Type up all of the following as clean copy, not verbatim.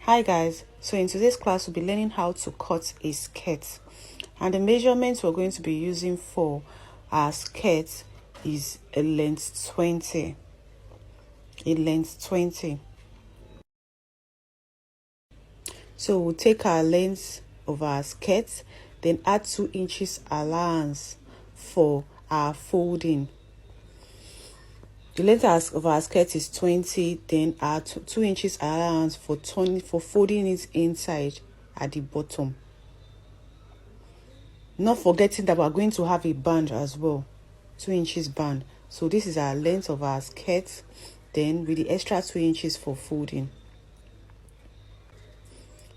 Hi guys, so in today's class we'll be learning how to cut a skirt, and the measurements we're going to be using for our skirt is a length 20. So we'll take our length of our skirt, then add 2 inches allowance for our folding. The length of our skirt is 20, then our 2 inches allowance for folding it inside at the bottom. Not forgetting that we're going to have a band as well, 2 inches band. So this is our length of our skirt, then with the extra 2 inches for folding.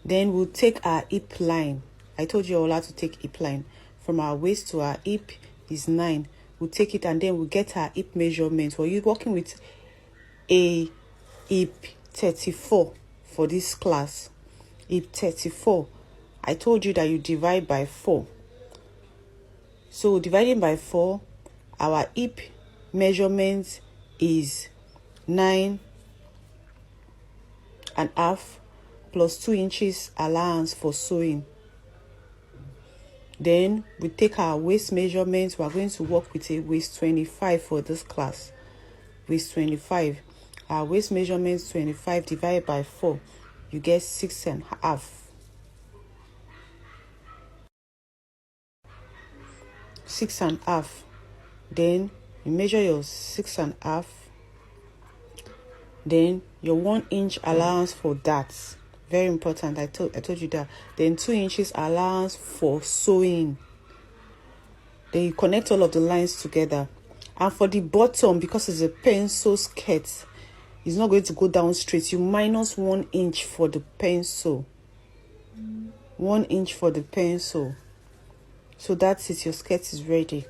Then we'll take our hip line. I told you all how to take hip line. From our waist to our hip is 9. We'll take it and then we'll get our hip measurement. We're working with a hip 34 for this class. Hip 34. I told you that you divide by 4. So dividing by 4, our hip measurement is 9.5 plus 2 inches allowance for sewing. Then we take our waist measurements. We are going to work with a waist 25 for this class. Waist 25. Our waist measurements 25 divided by 4. You get 6.5. 6.5. Then you measure your 6.5. Then your 1 inch allowance for that. Very important. I told you that. Then 2 inches allowance for sewing. Then you connect all of the lines together. And for the bottom, because it's a pencil skirt, it's not going to go down straight. You minus 1 inch for the pencil. 1 inch for the pencil. So that's it. Your skirt is ready.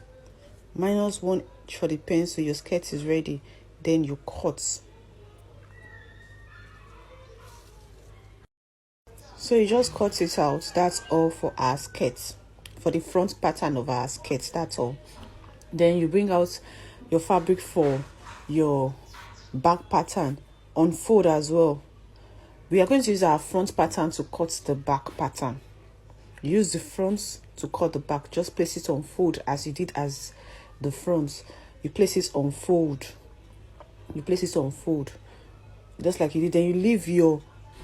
Minus 1 inch for the pencil. Your skirt is ready. Then you cut. So you just cut it out. That's all for our skirt. For the front pattern of our skirt, that's all. Then you bring out your fabric for your back pattern. Unfold as well. We are going to use our front pattern to cut the back pattern. Use the front to cut the back. Just place it on fold as you did as the front. You place it on fold. Just like you did. Then you leave your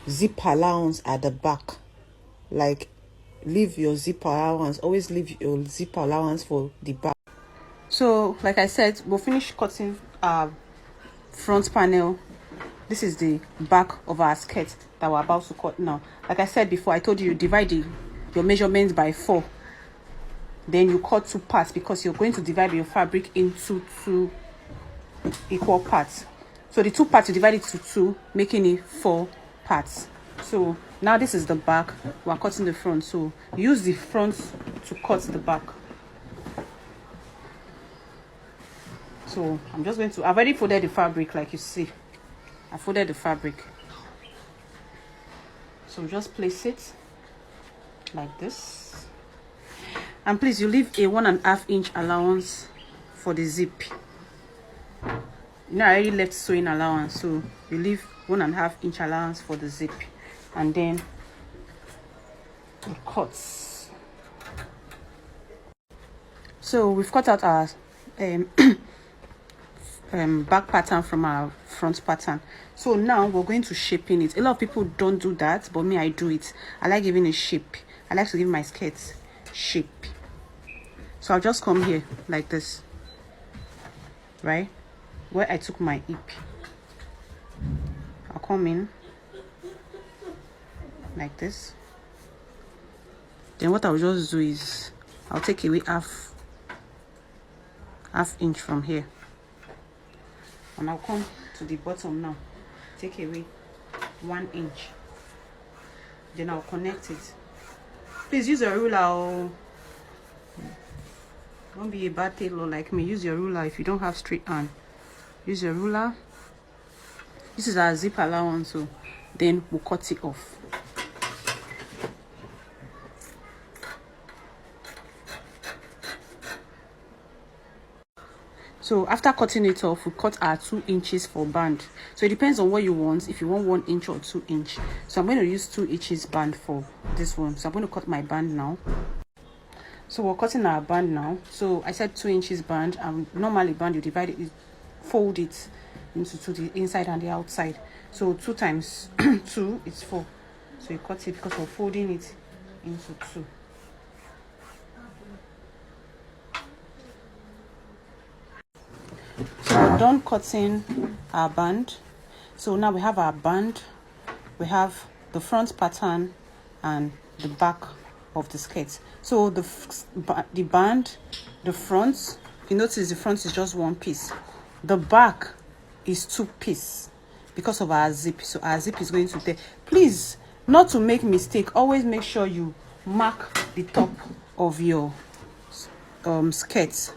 zip allowance at the back. Like, leave your zip allowance. Always leave your zip allowance for the back. So like I said, we'll finish cutting our front panel. This is the back of our skirt that we're about to cut now. Like I said before, I told you divide your measurements by 4. Then you cut 2 parts because you're going to divide your fabric into 2 equal parts. So the 2 parts you divide it to 2, making it 4 parts. So now this is the back. We're cutting the front. So use the front to cut the back. So I'm just going to, I've already folded the fabric, like you see. I folded the fabric. So just place it like this. And please, you leave a 1.5 inch allowance for the zip. You know, I already left sewing allowance, so you leave 1.5 inch allowance for the zip. And then it cuts. So we've cut out our back pattern from our front pattern. So now we're going to shaping it. A lot of people don't do that, but me, I do it. I like giving a shape. I like to give my skirts shape. So I'll just come here like this, right where I took my hip. I'll come in like this. Then what I'll just do is I'll take away half inch from here, and I'll come to the bottom now, take away 1 inch. Then I'll connect it. Please use a ruler, or don't be a bad tailor like me. Use your ruler. If you don't have straight hand, use your ruler. This is our zip allowance, so then we'll cut it off. So after cutting it off, we cut our 2 inches for band. So it depends on what you want, if you want 1 inch or 2 inch. So I'm going to use 2 inches band for this one. So I'm going to cut my band now. So we're cutting our band now. So I said 2 inches band, and normally band you divide it, you fold it into 2, the inside and the outside. So 2 times 2 is 4. So you cut it because we're folding it into 2. So we're done cutting our band. So now we have our band, we have the front pattern and the back of the skirt. So the band, the front, you notice the front is just 1 piece, the back is 2 pieces because of our zip. So our zip is going to there. Please, not to make mistake, always make sure you mark the top of your skirt